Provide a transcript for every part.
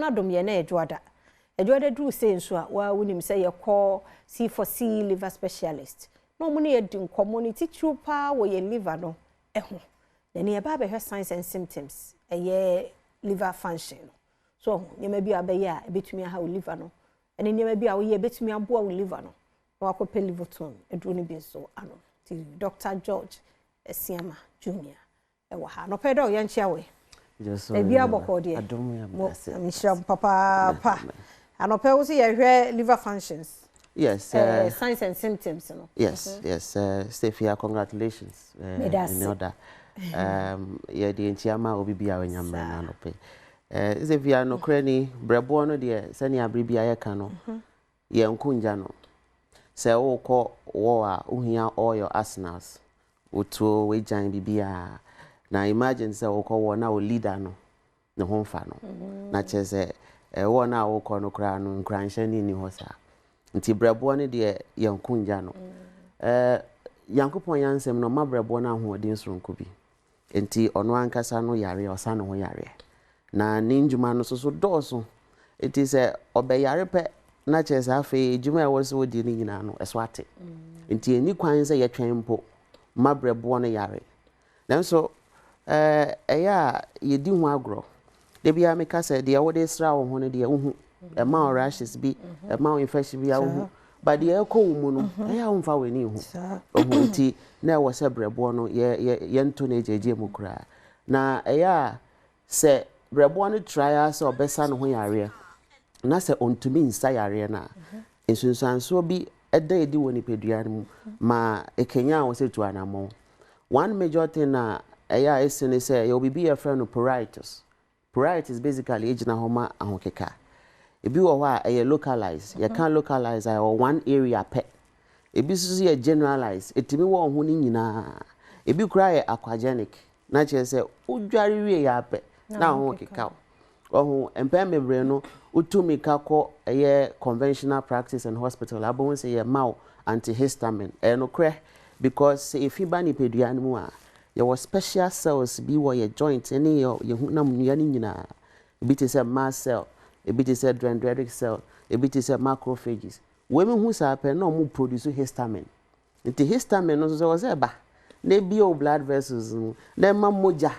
na Adom ye na edwada do say nso a wa wonim say ye call C4C liver specialist no mo ne yedi community chupa wo ye liver no eho na ne ba be signs and symptoms ye liver function so nyema bi abaye a betumi ha wo liver no ene nyema bi a wo ye betumi aboa wo liver no wa ko pelivoton eduro ne bi so ano ti Dr. George Esiama Junior ewa ha no pedo ye nchia we ebi aboko de Adom papa anope wo se ye hwe liver functions. Yes, signs and symptoms, you know. Yes, yes. Stefia, congratulations. In order. Yeah, the Intiama will be our young man. Stefia, no cranny, Brabono, dear, Sani Abribia Cano, Ye Unkunjano. Say, oh, call war, Uhia, all your arsenals. Utu, we giant Bibia. Now imagine, say, oh, call one our leader, no home fano. Not as a one hour corner crown and cranshani in Hosa. Nti brabo ne de yankunja no yankopon yansem no ma brabo na hoodin soronko bi nti ono ankasa no yare osa no ho yare na ninjuma no so dooso eti se obeyare pe na chese afi ejuma e wose wodi ni nyina no eso ate nti eni kwan se yetwen mpo ma brabo no yare nanso eya yedi hu agro de bia me ka se de wode sra wo ho ne de uhu ma rashes bi ma infection bi awu but the echo mu no ya umfa weni hu ohunti na wo se brebo no ye nto na ejeje mu kra na eya se brebo no try so obesa no ho yare na se ontumi nsa yare na ensunsanso bi eda edi woni pedua mu ma ekenya wo se tu anamo one major thing na eya esene se you be a friend of pruritus basically ejina homa ahokeka ebi wo wa localize you can localize or one area pe ebi so ye generalize etimi wo ho ni nyina ebi kura aquagenic na che se udware wie ya pe na ho keka ho empembebre no utumi ka ko conventional practice and hospital abon say ye mau antihistamine no kre because if you bani pedua mu a ye was special cells bi wo ye joint any ye hunam nua ni nyina ebi te say mast cell ebi te say dendritic cell ebi te say macrophages we me hu sa pe na o mu produce histamine nti histamine no so was eba na bi o blood vessels na ma moja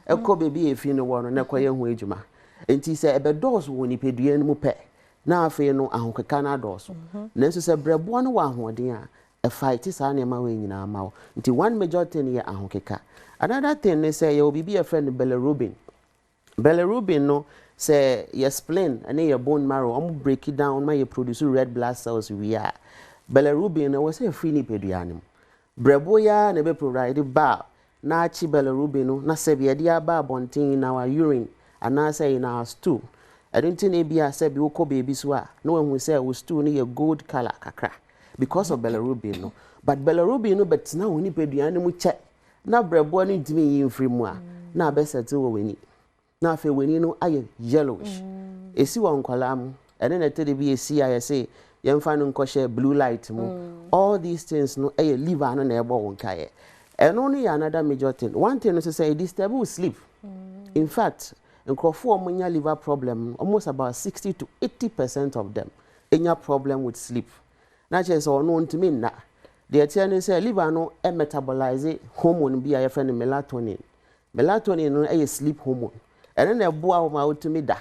ekọ bebi efi no wo no na kwa ye hu ejuma nti say ebe dose wo ni pedua mu pe na afi no ahokeka na dose na so say brebo no wa ahoden a e fight sa na ma we nyina ma wo nti one major thing ye ahokeka another thing ne say you be a friend bilirubin no say your spleen and your bone marrow break it down my produce red blood cells we are bilirubin no was a free ni peduanim brebo ya na be provide ba na chi bilirubin no na se be dia ba bontin in our urine and na say in our stool I don't think e bia say be wo baby so a no when say we stool ni a gold color kakra because of bilirubin no but bilirubin no but na woni peduanim che na brebo no ntimi yin free mu a na be settle wo weni na fe weni no aye yellowish esi won kwala mu ene na tede bi esi aye say yemfa no nkɔhye blue light mu all these things no aye liver no na ebo won kaye eno no ya another major thing one thing is say disturb sleep in fact nkrofo omunya liver problem almost about 60 to 80% of them enya problem with sleep na che so no ntimi na the tiene say liver no e metabolize hormone bi aye friend melatonin no aye sleep hormone ene na eboa wo ma otumi da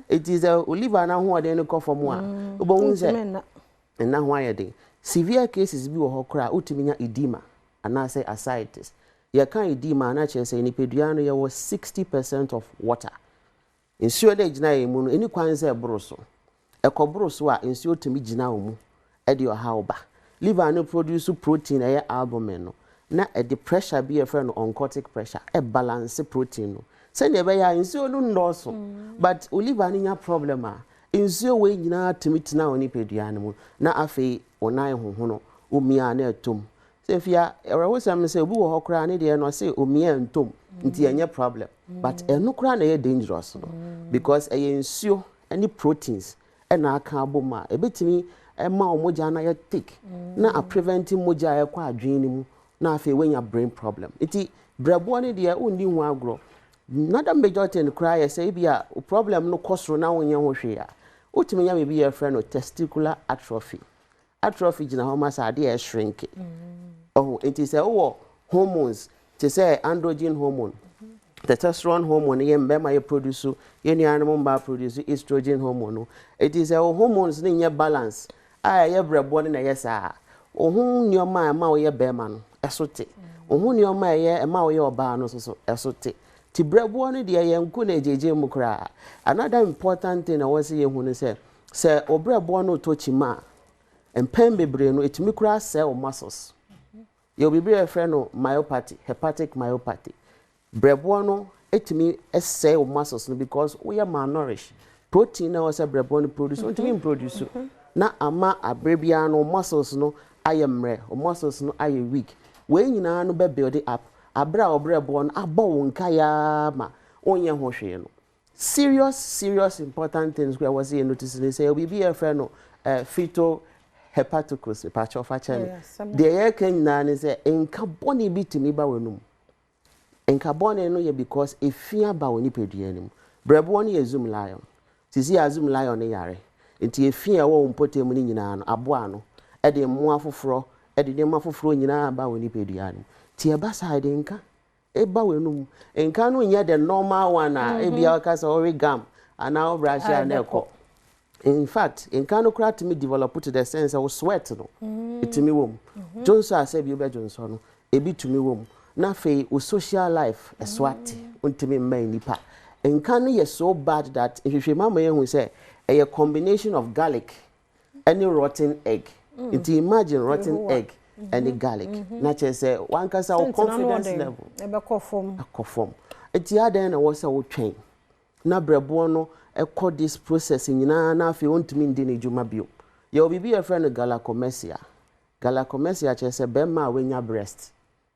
it is a liver na ho ode no kofo mu a obon se na ho ayede severe cases bi wo hokra otumi nya edema and say ascites ye kan edema na che say ni pedua no ye was 60% of water insuo de gina ye mu no eni kwan se broso ekobroso a insuo otumi gina wo mu e de o haoba liver no produce protein e albumin no na e the pressure be a friend oncotic pressure e balance protein no say ne be ya insuo no ndoso but liver ni nya problem a insuo we nyina timitina oni pedua no mu na afi onan hoho no omia na etom say fia erewo sam say obi wo hokra ne de no say omia ntom nti enye problem but eno kra na ye dangerous no because insuo any proteins e na aka aboma e betimi e ma omoja na ye thick na a preventing moja e kwa adwen ni mu na afi wenya brain problem nti brebo ne de onni hu agro another major thing cry say be a problem no cause na wonye ho hwe a utimi nya be a friend of testicular atrophy gina ho ma sa de shrink oh it is a hormones to say androgen hormone testosterone hormone ye mbema ye produce ye ni animal ba produce estrogen hormone it is a hormones ni nya balance ye brebo ni na yesa ohun nioma ma wo ye bema no esote ohun nioma ye ma wo ye oba no so esote ti brebo ni de ye nku na ejeje mu kra. Another important thing I was say ye hu ni say obrebo no to chima empem bebre no etimi kra cell muscles you be a friend of myopathy, hepatic myopathy. Brebo no etimi cell muscles no because we are malnourished. Protein na was a brebo no produce ontimi produce na ama abrebia no muscles no ayemre o muscles no aye weak. We nyina no be build up abra obrebo no abo wonka ya ma onye ho hwe no. Serious important things we was here noticing say we be a friend of fetal hepatocus patch of a channel. The air can nan say enka boni bitimi ba wenum. Enka boni no ye because e fia ba woni peduanim. Brebo no ye zoom lion. Sisi azum lion ne yare. Enti e fia wo mpotem ni nyina no aboa no. E de mo afoforo, e de dem afoforo nyina ba woni peduanim. Ti e ba side enka e ba wenum. Enka no nya the normal one e bia ka so origam ana obrasha na ekọ. In fact, in Kano craft me develop to the sense I was sweat no. It me wom. Johnson said you be Johnson. A bit to me wom. Na fe o social life a swat untimi me nipa. In Kano is so bad that if you remember who say a combination of garlic and a rotten egg. It imagine rotten egg and a garlic. Nature say one can say confidence level. A conform. It's the other and I was a train. Na brebo no e this process nyina na afi ontimi ndi ne djuma bio ye obi be a friend galacomesia chese bema wenya breast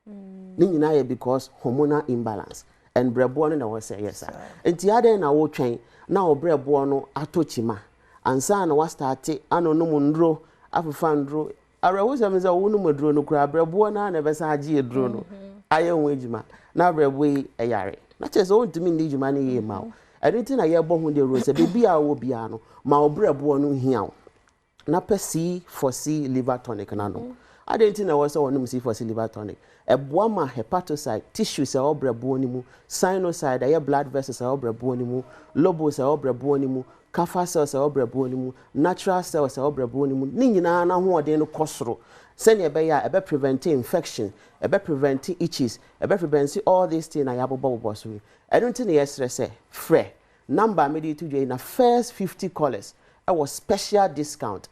ni nyina ye because hormonal imbalance and brebo no na we say yes sir enti ade na wo twen na obrebo no atochima ansa na wa start ano no mundro afufa ndro ara wo se meza wo no madro no kura brebo na na be sa agi edro no aye won ejima na brebo yi eyare na chese ontimi ndi djuma ne ye ma anything na ye bo hu de rose baby a wo bia no ma obrebo no hia na pe C4C liver tonic na no anything na was wonum C4C liver tonic eboa ma hepatocyte tissues a obrebo ni mu sinusoid aye blood vessels a obrebo ni mu lobes a obrebo ni mu kapha cells a obrebo ni mu natural cells a obrebo ni mu ni nyina na ho ode no kosoro sene ebe ya ebe prevent infection ebe prevent itches ebe prevent all these things na yabobo so I don't think yes say free number me to join na first 50 callers I was special discount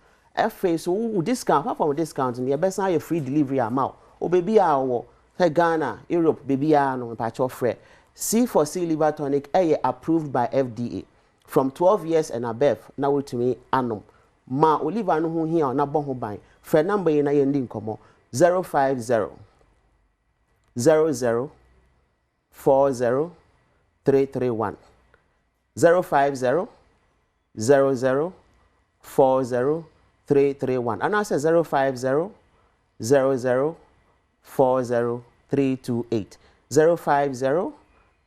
so discount apart from discount and best na free delivery amount o baby awo Ghana Europe baby no patch of free C4C liver tonic approved by FDA from 12 years and above na we to me annum ma oliver no ho hia na bo ho ban free number ye na ye ndi nkomo 050 00 40 331 050 00 40 331 and I say 050 00 40 328 050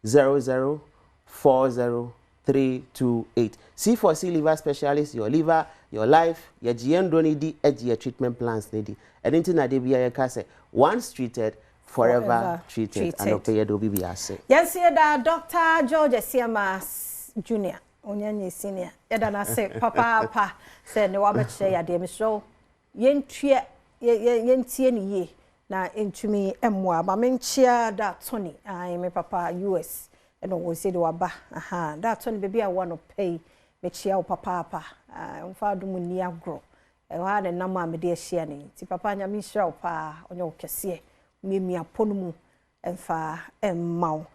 00 40 328 C4C liver specialist your liver your life your GN ni di your treatment plans ni di anything na dey bia ye ka say once treated forever treated. And okay, you do be ase. Yes, da Dr. George Siama Junior, Onyanye Senior. Yada na say papa say ne wa beche ya de me so yentie ni ye na entumi emwa ba menchia da Tony ai me papa US eno wo say de wa ba aha da Tony baby a one pay me chia wo papa mfa do mu ni agro e wa de nam a me de ahia ni ti papa nya me hira wo pa onye wo kese miemia ponumu emfa emmao